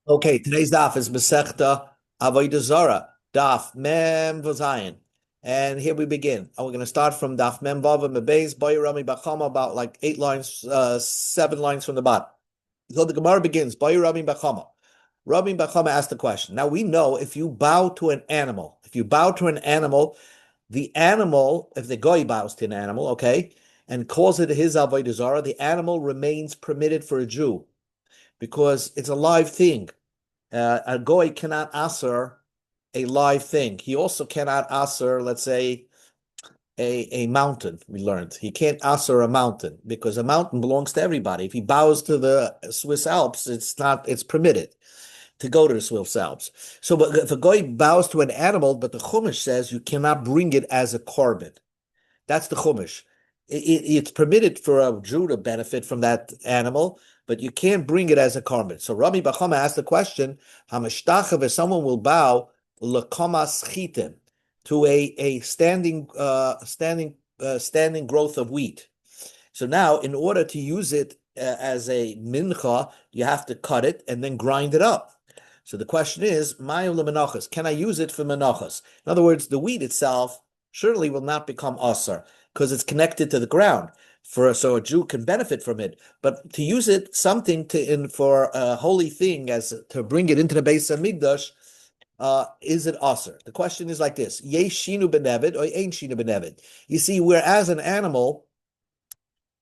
Okay, today's daf is Masechta Avodah Zarah, daf Mem Vazayin. And here we begin. And we're going to start from daf Mem Vav Mebeis Boy Rami Bachama, about like 8 lines, 7 lines from the bottom. So the Gemara begins, Boy Rami Bachama. Rami Bachama asked the question. Now we know if you bow to an animal, the animal, if the goy bows to an animal, okay, and calls it his Avodah Zarah, the animal remains permitted for a Jew because it's a live thing. A goy cannot answer a live thing. He also cannot answer, let's say, a mountain. We learned he can't answer a mountain because a mountain belongs to everybody. If he bows to the Swiss Alps, it's permitted to go to the Swiss Alps. So, but if a goy bows to an animal, but the Chumash says you cannot bring it as a korban. That's the Chumash. It's permitted for a Jew to benefit from that animal, but you can't bring it as a korban. So Rabbi Bachama asked the question: Hamashtachah, if someone will bow lekamas chitim to a standing growth of wheat. So now, in order to use it as a mincha, you have to cut it and then grind it up. So the question is, mayim lemenachas? Can I use it for menachas? In other words, the wheat itself surely will not become asar because it's connected to the ground. So a Jew can benefit from it, but to use it for a holy thing as to bring it into the Beis Hamikdash, is it asr? The question is like this: Yesh shinu benevid or ain't shinu benevid? You see, whereas an animal,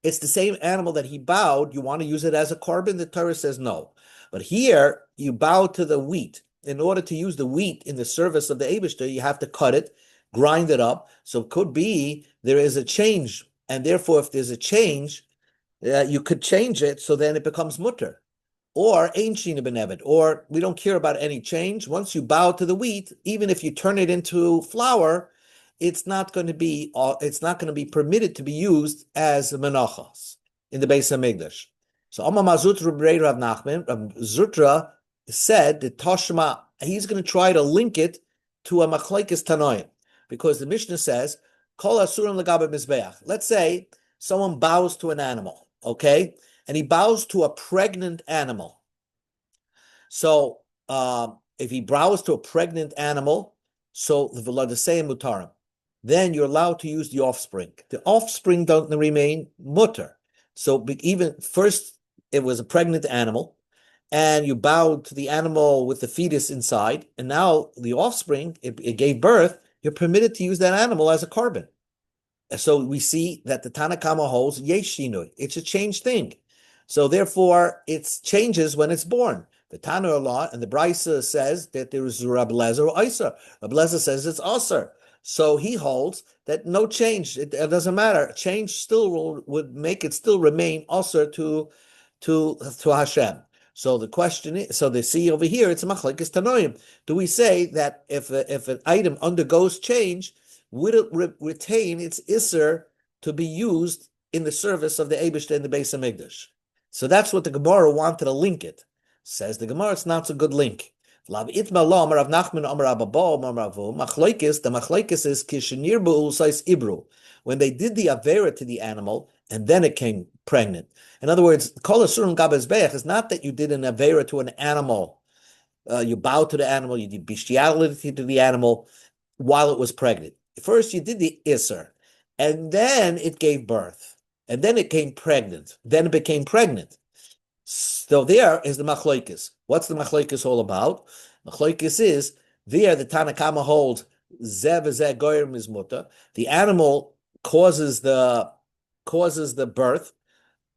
it's the same animal that he bowed. You want to use it as a korban? The Torah says no. But here, you bow to the wheat. In order to use the wheat in the service of the Eibishter, you have to cut it, grind it up. So it could be there is a change. And therefore, if there's a change, you could change it so then it becomes mutter. Or ain shina benevet, or we don't care about any change. Once you bow to the wheat, even if you turn it into flour, it's not going to be permitted to be used as menachos in the Beis Hamikdash. So Amar Mazutra B'rei Rav Nachman, Rav Zutra said that Toshma, he's going to try to link it to a machlekes tanoim, because the Mishnah says kol asurim legabe mizbeach. Let's say someone bows to an animal, okay, and he bows to a pregnant animal. So if he bows to a pregnant animal, so the v'ladasei mutarim, then you're allowed to use the offspring. The offspring don't remain mutter. So even first, it was a pregnant animal, and you bowed to the animal with the fetus inside, and now the offspring, it gave birth, you're permitted to use that animal as a korban. So we see that the Tanakama holds yesh shinui. It's a changed thing. So therefore, it changes when it's born. The Tana law and the Brisa says that there is Rabbi Lezer or Isar. Rabbi Lezer says it's Asar. So he holds that no change. It doesn't matter. Change still would make it still remain Asar to Hashem. So the question is, so they see over here, it's a machlekes tanoim. Do we say that if an item undergoes change, would it retain its isser to be used in the service of the Eibushter and the Beis Hamikdash? So that's what the Gemara wanted to link it. Says the Gemara, it's not a good link. The machlekes is kishenir b'ulsais ibru, when they did the avera to the animal and then it came pregnant. In other words, kol asurim gabezbeach is not that you did an avera to an animal, you bowed to the animal, you did bestiality to the animal while it was pregnant. First, you did the Isser, and then it gave birth, and then it came pregnant. Then it became pregnant. So there is the machlokes. What's the machlokes all about? Machlokes is there the Tanakama holds zev zeh goyim is mutter. The animal causes the birth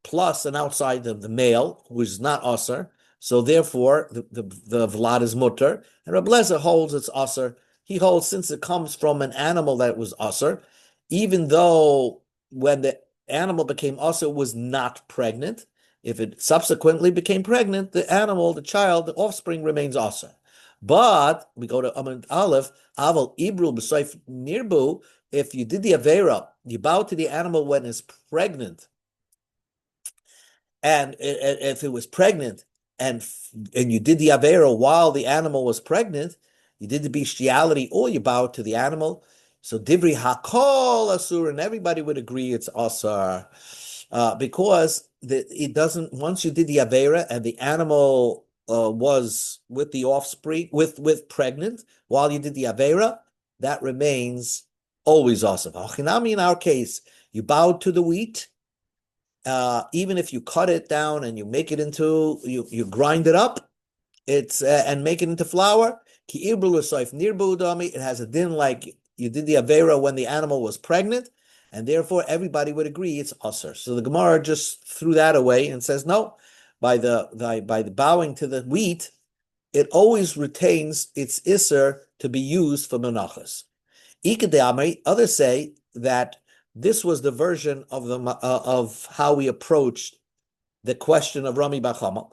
plus an outside of the male, which is not usher. So therefore, the vlad is mutter, and Reb Lezer holds it's usher. He holds since it comes from an animal that was usher, even though when the animal became usher was not pregnant, if it subsequently became pregnant, the animal, the child, the offspring remains usher. But we go to Amud Aleph, Aval Ibru B'Soif Nirbu, if you did the Avera, you bow to the animal when it's pregnant, and if it was pregnant, and you did the Avera while the animal was pregnant, you did the bestiality, or you bowed to the animal. So Divri Hakol Asur, and everybody would agree it's Asar, because it doesn't. Once you did the Avera and the animal was with the offspring, with pregnant, while you did the Avera, that remains always awesome. In our case, you bowed to the wheat, even if you cut it down and you make it into, you grind it up, it's and make it into flour. It has a din like you did the Avera when the animal was pregnant, and therefore everybody would agree it's usher. So the Gemara just threw that away and says no. By the bowing to the wheat, it always retains its isser to be used for menachas. Others say that this was the version of of how we approached the question of Rami Bachama.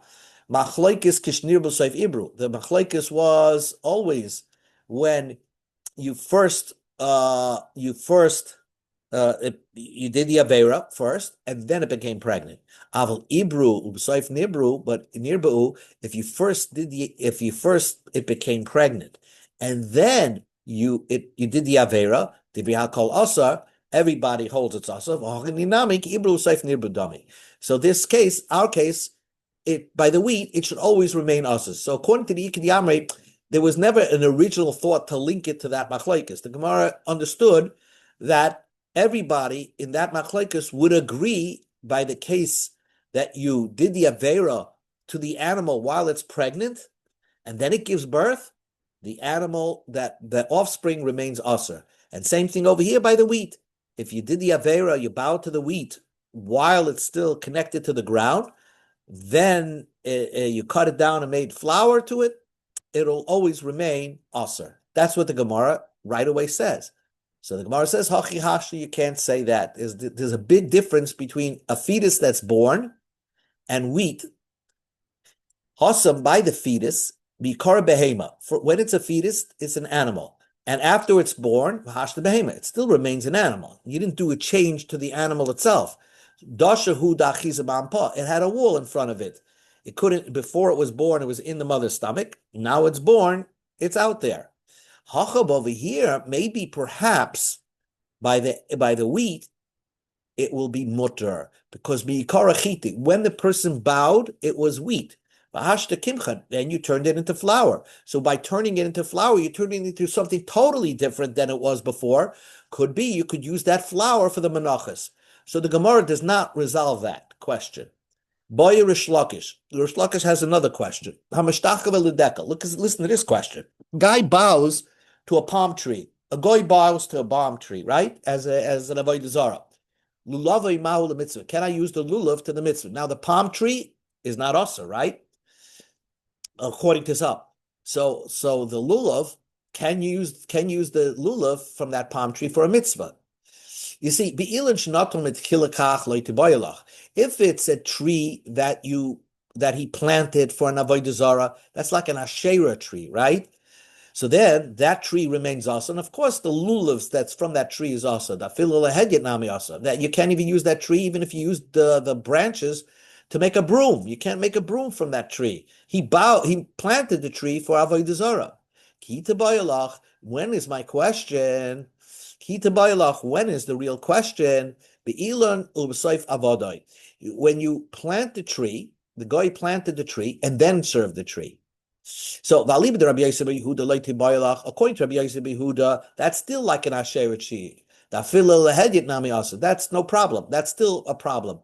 Machlokes kishnir b'soif ibru. The machlokes was always when you first you did the Avera first, and then it became pregnant. Aval Ibru Ubsoif Nibru, but Nirbu, if you first it became pregnant, and then you did the Avera, the Bihakol Asar, everybody holds its Asar. So this case, our case, by the wheat, it should always remain Asar. So according to the Ikad Yamre, there was never an original thought to link it to that machlokes. The Gemara understood that everybody in that machlokes would agree by the case that you did the Avera to the animal while it's pregnant, and then it gives birth, the animal, that the offspring remains usher. And same thing over here by the wheat. If you did the Avera, you bow to the wheat while it's still connected to the ground, then you cut it down and made flour to it, it'll always remain usher. That's what the Gemara right away says. So the Gemara says, Hachi Hashi, you can't say that. There's a big difference between a fetus that's born and wheat. Hasam, by the fetus, Bikar Behema. When it's a fetus, it's an animal. And after it's born, Hashta Behema, it still remains an animal. You didn't do a change to the animal itself. Dashahu Dachizabampa. It had a wall in front of it. It couldn't, before it was born, it was in the mother's stomach. Now it's born, it's out there. Hachab over here, maybe perhaps by the wheat, it will be mutter, because when the person bowed, it was wheat. Then you turned it into flour. So by turning it into flour, you turned it into something totally different than it was before. Could be you could use that flour for the menachas. So the Gemara does not resolve that question. Boy Rish Lakish. Rish Lakish has another question. Listen to this question. Guy bows to a palm tree. A guy bows to a palm tree, right? As an Avodah Zarah. Lulavay mahu mitzvah. Can I use the lulav to the mitzvah? Now the palm tree is not asa, right? According to some. So the lulav can use the lulav from that palm tree for a mitzvah. You see, if it's a tree that he planted for an avodah zarah, that's like an asherah tree, right? So then that tree remains also, and of course the lulavs that's from that tree is also that you can't even use that tree even if you use the branches to make a broom. You can't make a broom from that tree. He planted the tree for avodah zarah. When is my question? When is the real question? When you plant the tree, the guy planted the tree and then served the tree. So, according to Rabbi Yosef Yehuda, that's still like an asherah tree. That's no problem. That's still a problem.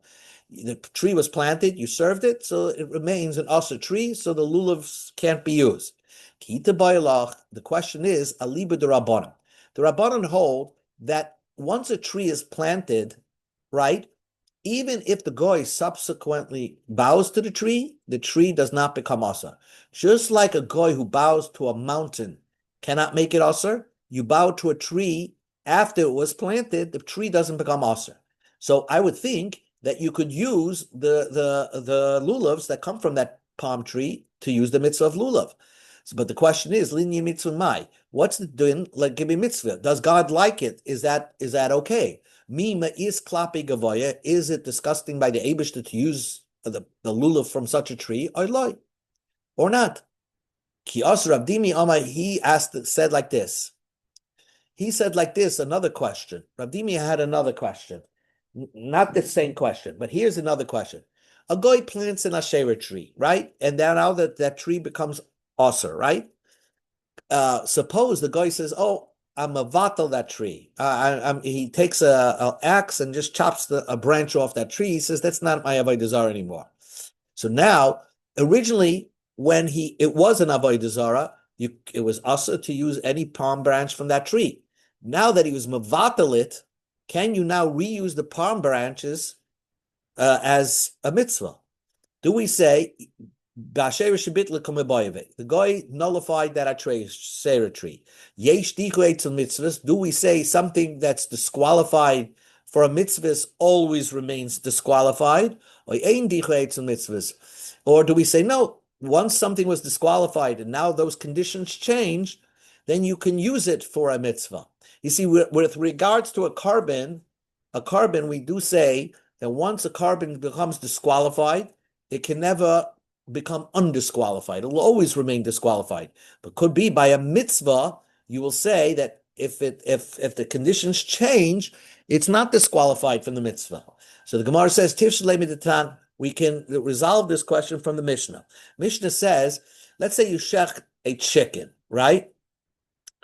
The tree was planted, you served it, so it remains an asher tree, so the lulavs can't be used. The question is, aliba de rabbanan. The rabbanan hold that once a tree is planted, right, even if the goy subsequently bows to the tree does not become asr. Just like a goy who bows to a mountain cannot make it asr, you bow to a tree after it was planted, the tree doesn't become asr. So I would think that you could use the lulavs that come from that palm tree to use the mitzvah of lulav. So, but the question is, linyi mitzvah mai. What's the doing like give me mitzvah? Does God like it? Is that okay? Mima is klapi gavoya. Is it disgusting by the Eibishter to use the lulav from such a tree, or lie, or not? Ki as Rav Dimi Amar, he said like this. He said like this. Another question. Rav Dimi had another question, not the same question, but here's another question. A guy plants an Asherah tree, right? And then now that tree becomes Aser, right? Suppose the guy says, "Oh, I'm a vatal that tree." He takes a axe and just chops a branch off that tree. He says, "That's not my avodah zarah anymore." So now, originally, when it was an avodah zarah, it was also to use any palm branch from that tree. Now that he was mavatal it, can you now reuse the palm branches as a mitzvah? Do we say the guy nullified that Sarah tree? Yesh mitzvahs. Do we say something that's disqualified for a mitzvah always remains disqualified? Or do we say no? Once something was disqualified and now those conditions change, then you can use it for a mitzvah. You see, with regards to a carbon, we do say that once a carbon becomes disqualified, it can never become undisqualified. It will always remain disqualified. But could be by a mitzvah, you will say that if the conditions change, it's not disqualified from the mitzvah. So the Gemara says, we can resolve this question from the Mishnah. Mishnah says, let's say you shech a chicken, right?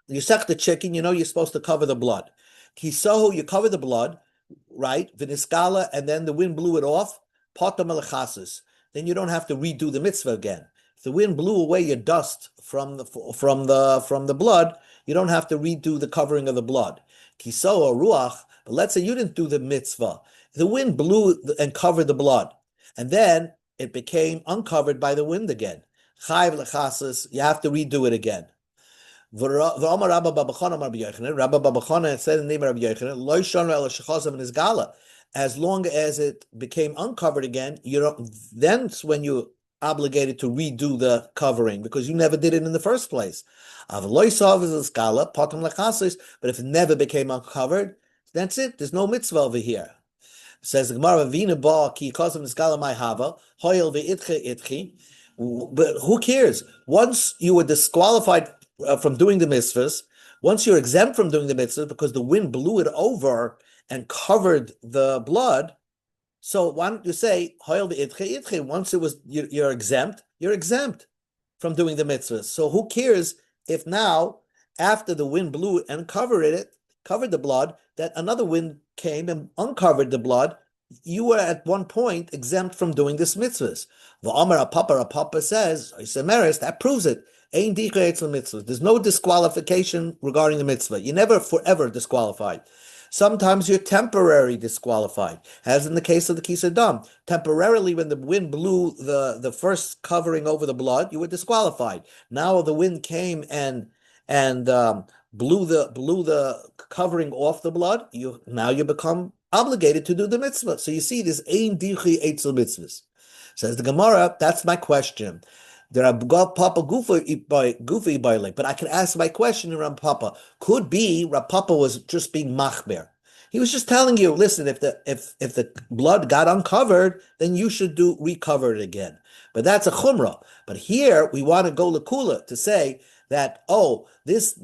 You shech the chicken, you're supposed to cover the blood. Kisohu, you cover the blood, right? Viniskala, and then the wind blew it off. Potam alachasis. Then you don't have to redo the mitzvah again. If the wind blew away your dust from the blood, you don't have to redo the covering of the blood. Kisohu ruach, but let's say you didn't do the mitzvah. The wind blew and covered the blood, and then it became uncovered by the wind again. Chayv lechasis, you have to redo it again. Rabba Babachana said in the name of Rabbi Yochanan, as long as it became uncovered again, then's when you obligated to redo the covering because you never did it in the first place. But if it never became uncovered, that's it. There's no mitzvah over here. Says the Gemara, but who cares? Once you were disqualified from doing the mitzvahs, once you're exempt from doing the mitzvahs because the wind blew it over and covered the blood, so why don't you say, once you're exempt from doing the mitzvahs. So who cares if now, after the wind blew and covered the blood, that another wind came and uncovered the blood, you were at one point exempt from doing this mitzvahs. Papa says, that proves it. There's no disqualification regarding the mitzvah. You're never forever disqualified. Sometimes you're temporarily disqualified, as in the case of the Kisadam. Temporarily, when the wind blew the first covering over the blood, you were disqualified. Now the wind came and blew the covering off the blood. You become obligated to do the mitzvah. So you see this ein dichi eitzel mitzvahs. Says the Gemara, that's my question. There are Papa goofy by, but I can ask my question around Papa. Could be Papa was just being machber. He was just telling you, listen, if the blood got uncovered, then you should recover it again. But that's a chumrah. But here we want to go lekula to say that this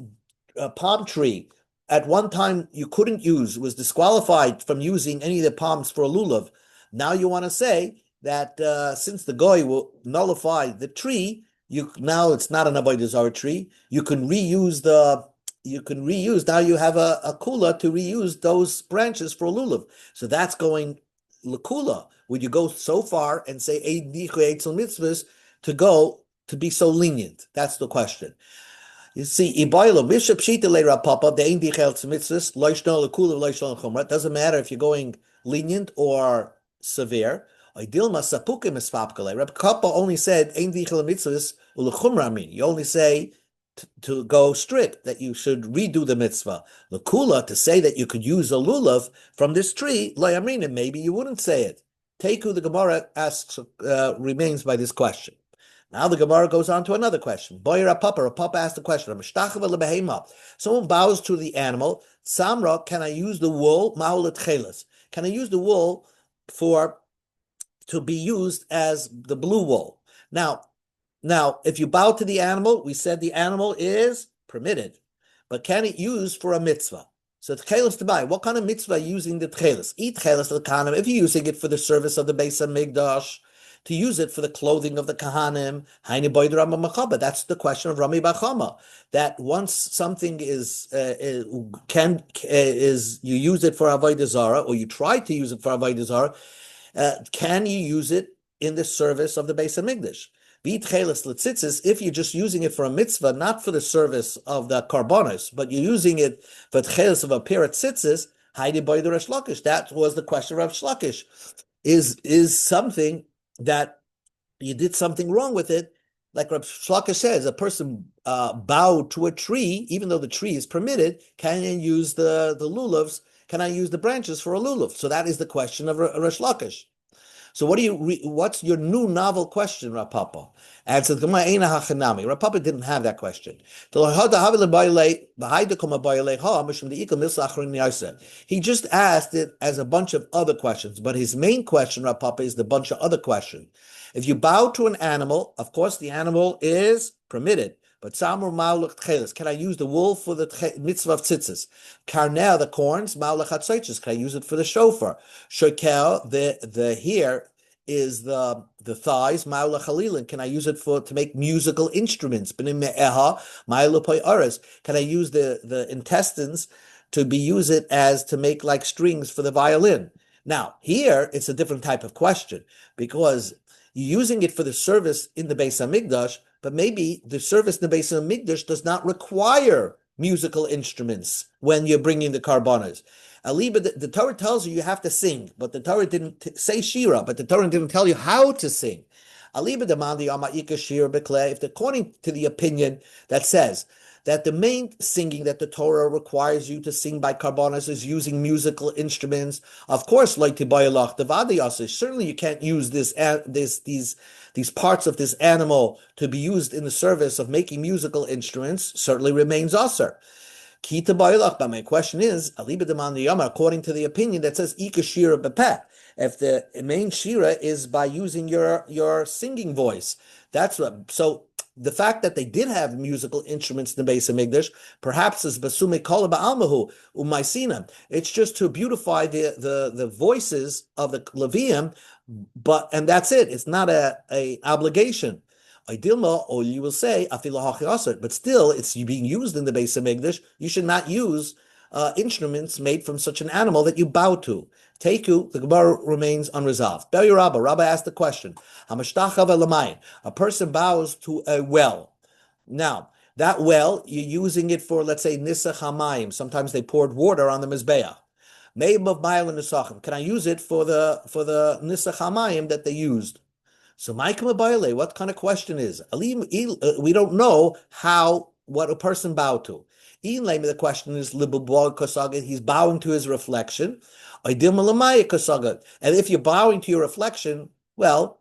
palm tree at one time you couldn't use, was disqualified from using any of the palms for a lulav. Now you want to say that since the goy will nullify the tree, now it's not an avodah zarah tree. You can reuse now you have a kula to reuse those branches for a lulav. So that's going lekula. Would you go so far and say ein dichu eitzel mitzvahs to be so lenient? That's the question. You see, it doesn't matter if you're going lenient or severe. Reb Kappa only said you only say to go strict, that you should redo the mitzvah. L'kula, to say that you could use a lulav from this tree, maybe you wouldn't say it. Teku, the Gemara asks, remains by this question. Now the Gemara goes on to another question. Papa asked the question, someone bows to the animal, Samra, can I use the wool? Can I use the wool to be used as the blue wool? Now, if you bow to the animal, we said the animal is permitted, but can it use for a mitzvah? So tchelis to buy. What kind of mitzvah are you using the tchelis? Eat tchelis l'kanim. If you're using it for the service of the Beis Hamikdash, to use it for the clothing of the Kahanim. That's the question of Rami Bachama. That once something is you use it for Avodah Zarah, or you try to use it for Avodah Zarah, can you use it in the service of the Beis Hamikdash? If you're just using it for a mitzvah, not for the service of the karbonos, but you're using it for tchelis of a pair of tzitzis, that was the question of Rav Shlakish. Is something that you did something wrong with it, like Rav Shlakish says, a person bowed to a tree, even though the tree is permitted, can you use the lulavs? Can I use the branches for a lulav? So that is the question of Rav Shlakish. So what's your new novel question, Rav Papa? Answer the Gemara, Eina Hachanami. Rav Papa didn't have that question. He just asked it as a bunch of other questions, but his main question, Rav Papa, is the bunch of other questions. If you bow to an animal, of course the animal is permitted. But samur ma'ulach tchelis. Can I use the wool for the mitzvah of tzitzis? Karnel, the corns, ma'ulach hatzaiches. Can I use it for the shofar? Shokel, the hair is the thighs, ma'ulach halilin. Can I use it to make musical instruments? Benim me'eha, ma'ulapoi ares. Can I use the intestines to use it as to make like strings for the violin? Now, here it's a different type of question, because you're using it for the service in the Beis Hamikdash, but maybe the service in the Beis Hamikdash does not require musical instruments when you're bringing the karbanos. Aliba, the Torah tells you have to sing, but the Torah didn't say shira, but the Torah didn't tell you how to sing. Aliba demandi ama'ika shira bekle. If according to the opinion that says that the main singing that the Torah requires you to sing by karbanos is using musical instruments, of course, like tibayalach devadiyasish. Certainly, you can't use these parts of this animal to be used in the service of making musical instruments. Certainly remains aser. Kita bayalach. But my question is, aliba demandi yama, according to the opinion that says ika shira bepeh, if the main shira is by using your singing voice, that's what. So the fact that they did have musical instruments in the Beis Hamikdash, perhaps is basume kol ba'almahu umaysinam. It's just to beautify the voices of the Levium, and that's it. It's not a obligation. Idilma, or you will say but still, it's being used in the Beis Hamikdash. You should not use instruments made from such an animal that you bow to. Teku, the Gemara remains unresolved. Bel Rabba asked the question: a person bows to a well. Now, that well, you're using it for, let's say, nisach hamayim. Sometimes they poured water on the mizbeach. Can I use it for the nisach hamayim that they used? So, what kind of question is? We don't know what a person bowed to. The question is, he's bowing to his reflection. And if you're bowing to your reflection, well,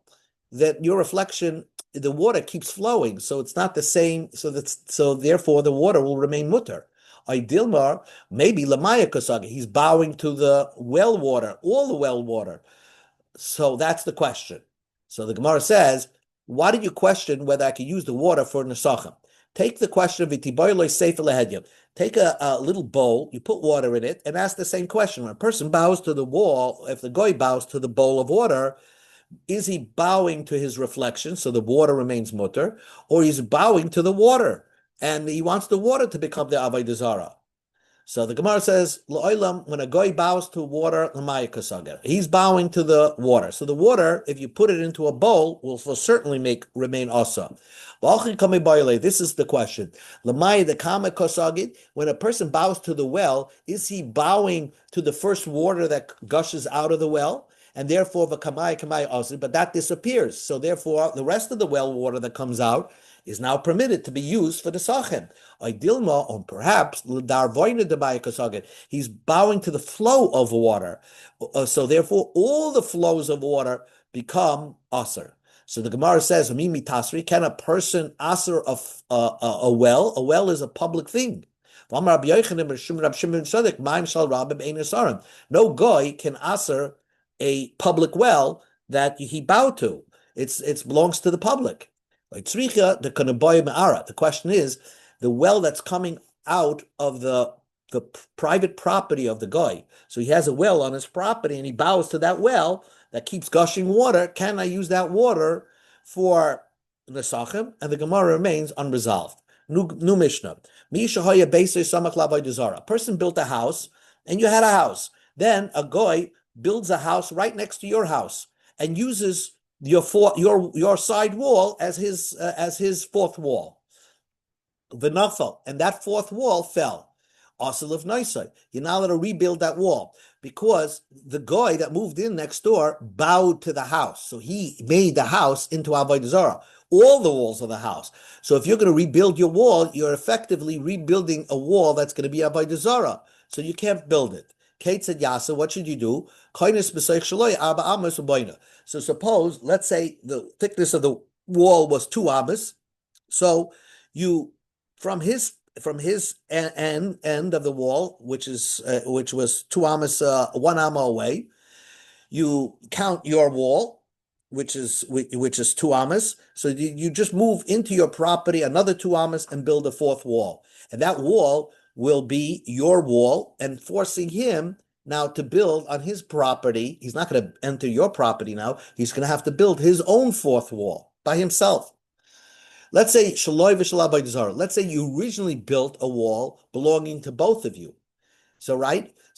that your reflection, the water keeps flowing, so it's not the same. So therefore, the water will remain mutter. Dilmar, maybe lamaya kasagi, he's bowing to the well water, all the well water. So that's the question. So the Gemara says, why did you question whether I could use the water for nesachim? Take the question of itiboyloi sefer lehedya. Take a little bowl, you put water in it, and ask the same question. When a person bows to the wall, if the goy bows to the bowl of water, is he bowing to his reflection, so the water remains mutter, or he's bowing to the water, and he wants the water to become the Avodah Zarah? So the Gemara says, L'olam, when a goy bows to water, he's bowing to the water. So the water, if you put it into a bowl, will certainly remain awesome. This is the question. When a person bows to the well, is he bowing to the first water that gushes out of the well? And therefore, but that disappears. So therefore, the rest of the well water that comes out is now permitted to be used for the sachem. Dilma, or perhaps he's bowing to the flow of water. So therefore, all the flows of water become aser. So the Gemara says, can a person aser a well? A well is a public thing. No guy can aser a public well that he bowed to. It belongs to the public. The question is, the well that's coming out of the private property of the guy. So he has a well on his property and he bows to that well. that keeps gushing water, can I use that water for Nesachim? And the Gemara remains unresolved. New Mishnah. A person built a house, and you had a house. Then a goy builds a house right next to your house and uses your side wall as his fourth wall. V'nafal, and that fourth wall fell. Also of Noisai, you're not allowed to rebuild that wall because the guy that moved in next door bowed to the house, so he made the house into Avodah Zarah. All the walls of the house. So if you're going to rebuild your wall, you're effectively rebuilding a wall that's going to be Avodah Zarah. So you can't build it. Kate said, Yasa, what should you do? So suppose, let's say the thickness of the wall was 2 amas. So you, from his end of the wall, which was 2 amas, 1 amma away, you count your wall, which is 2 amas. So you just move into your property another 2 amas and build a fourth wall, and that wall will be your wall, and forcing him now to build on his property. He's not going to enter your property now. He's going to have to build his own fourth wall by himself. Let's say let's say you originally built a wall belonging to both of you. So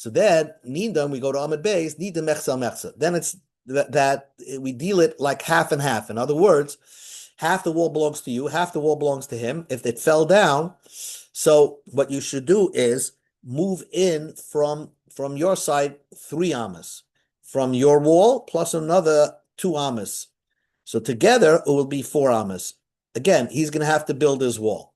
then Nidam, we go to Amid Beis, Nidam Mechsel Mechsel. Then it's that we deal it like half and half. In other words, half the wall belongs to you, half the wall belongs to him. If it fell down, so what you should do is move in from your side 3 amas from your wall plus another 2 amas. So together it will be 4 amas. Again, he's going to have to build his wall.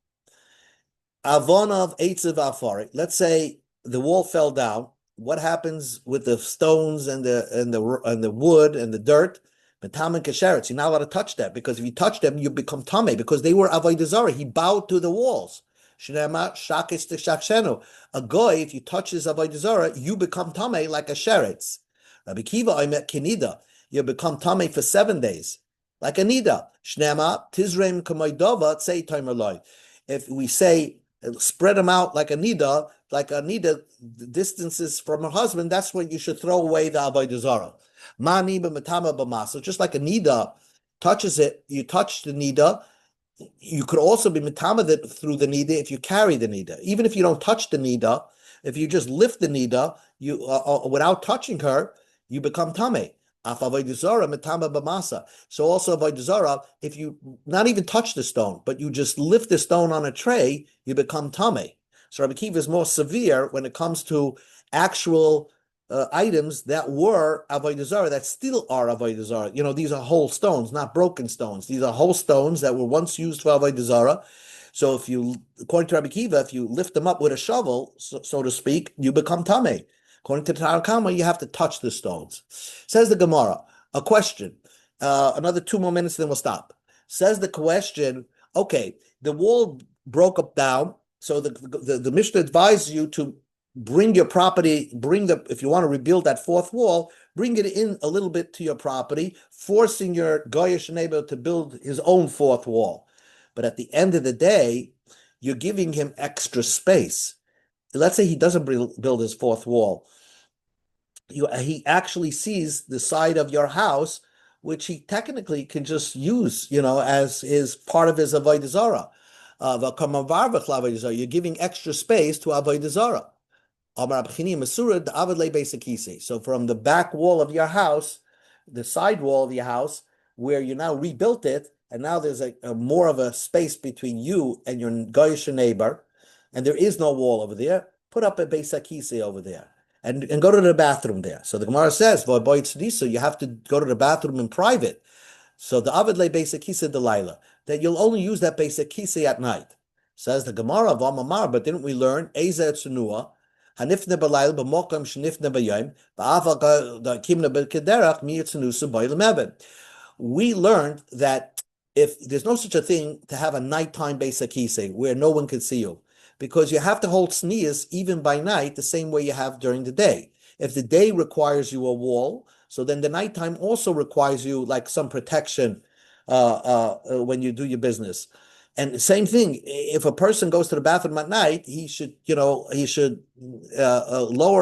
Avonav Eitzav Afari. Let's say the wall fell down. What happens with the stones and the wood and the dirt? Metam and kasheretz. You're not allowed to touch that, because if you touch them, you become tameh, because they were avodah zarah. He bowed to the walls. Shnema shakes to shakshenu. A goy, if you touch his avodah zarah, you become tameh like a sheretz. Rabbi Kiva, I met kinida. You become tameh for 7 days, like a nida. Shnema tizreim k'maydava tzei timer loy. If we say spread them out like a nida distances from her husband, that's when you should throw away the avodah zarah. Mani b'matama b'masa, just like a nida touches it, you touch the nida. You could also be matama through the nida if you carry the nida. Even if you don't touch the nida, if you just lift the nida, you without touching her, you become tameh. So also avodah zarah, if you not even touch the stone, but you just lift the stone on a tray, you become tameh. So Rabbi Kiva is more severe when it comes to actual items that were avodah zarah, that still are avodah zarah. These are whole stones, not broken stones. These are whole stones that were once used for avodah zarah. So according to Rabbi Kiva, if you lift them up with a shovel, so to speak, you become tameh. According to Tanakama, you have to touch the stones. Says the Gemara, a question. Another 2 more minutes, then we'll stop. Says the question, okay, the wall broke up down, so the Mishnah advises you to bring your property, if you want to rebuild that fourth wall, bring it in a little bit to your property, forcing your Goyish neighbor to build his own fourth wall. But at the end of the day, you're giving him extra space. Let's say he doesn't build his fourth wall. He actually sees the side of your house, which he technically can just use, as his part of his avodah zarah. You're giving extra space to avodah zarah. So from the back wall of your house, the side wall of your house, where you now rebuilt it, and now there's a more of a space between you and your goyish neighbor, and there is no wall over there, put up a Beis HaKisei over there and go to the bathroom there. So the Gemara says, you have to go to the bathroom in private. So the Avad Le Beis HaKisei Delilah, that you'll only use that Beis HaKisei at night. Says the Gemara, but didn't we learn, Eza Tsunua, Hanifne Balayl, B'mokam Shnifne B'yayim, Ba'afa Kimne B'kederach, Mi Tsunusu B'ylam Eben. We learned that if there's no such a thing to have a nighttime Beis HaKisei where no one can see you, because you have to hold sneers even by night the same way you have during the day. If the day requires you a wall, so then the nighttime also requires you like some protection when you do your business. And same thing, if a person goes to the bathroom at night, he should lower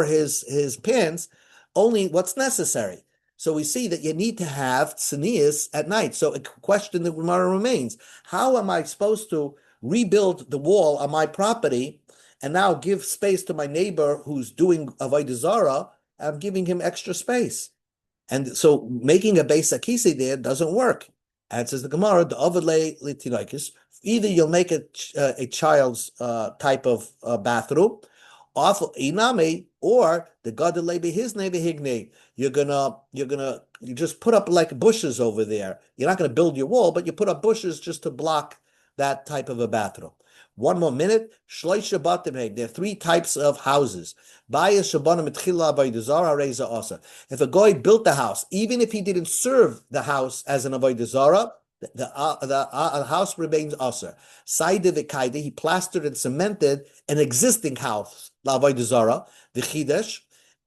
his pants only what's necessary. So we see that you need to have tznius at night. So a question that remains: how am I supposed to rebuild the wall on my property and now give space to my neighbor who's doing avodah zarah? I'm giving him extra space. And so making a beis akisi there doesn't work. Answers the Gemara, the overlay litinoikis. Either you'll make a child's type of bathroom, awful iname, or the gadolay his neighbor higne. You just put up like bushes over there. You're not going to build your wall, but you put up bushes just to block that type of a bathroom. One more minute. There are three types of houses. If a guy built the house, even if he didn't serve the house as an avodah zarah, the house remains aser. He plastered and cemented an existing house, la avodah zarah, the chidesh.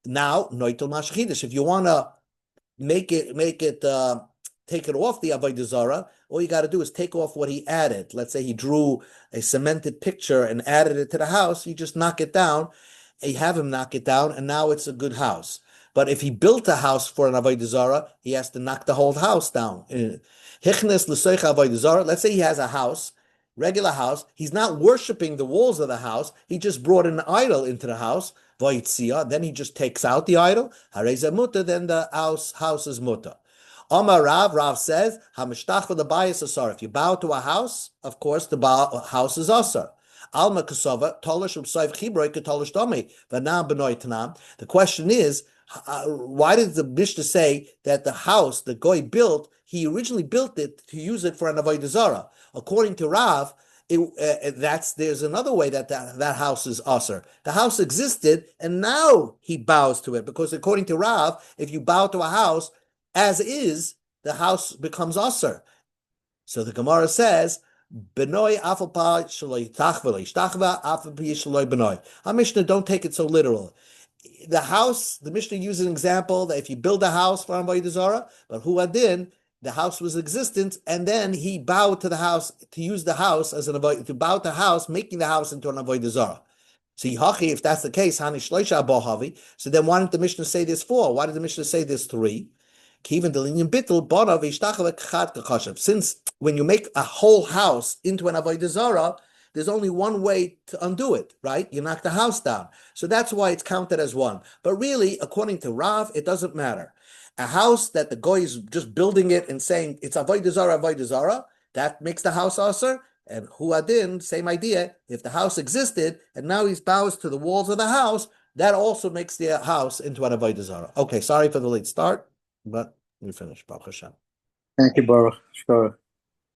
Now, noitel mash chidesh. If you want to make it take it off the avodah zarah, all you got to do is take off what he added. Let's say he drew a cemented picture and added it to the house. You just knock it down. You have him knock it down, and now it's a good house. But if he built a house for an avodah zarah, he has to knock the whole house down. Let's say he has a house, regular house. He's not worshiping the walls of the house. He just brought an idol into the house. Then he just takes out the idol. Then the house is mutter. Omar Rav says, Hamashtach for the bias asar. If you bow to a house, of course the house is asar. Alma kasova tolish ubsayv chibroy ketolish domi v'nam benoy tanam. The question is, why did the Mishnah say that the house the goy built, he originally built it to use it for an avodah zarah? According to Rav, there's another way that house is asr. The house existed, and now he bows to it, because according to Rav, if you bow to a house as is, the house becomes asr. So the Gemara says, "Benoy afalpa shaloi tachveli shtachva afalpi shaloi benoy." Our Mishnah don't take it so literal. The house, the Mishnah uses an example that if you build a house for avodah zarah, but who adin, the house was existent, and then he bowed to the house to use the house as to bow to the house, making the house into an avodah zarah. So if that's the case, so then why didn't the Mishnah say this 4? Why did the Mishnah say this 3? Since when you make a whole house into an avodah zarah, there's only one way to undo it, right? You knock the house down. So that's why it's counted as 1. But really, according to Rav, it doesn't matter. A house that the goy is just building it and saying it's avodah zarah, that makes the house aser. And huadin, same idea. If the house existed and now he bows to the walls of the house, that also makes the house into an avodah zarah. Okay, sorry for the late start, but we finished. Baruch Hashem. Thank you, Baruch. Sure.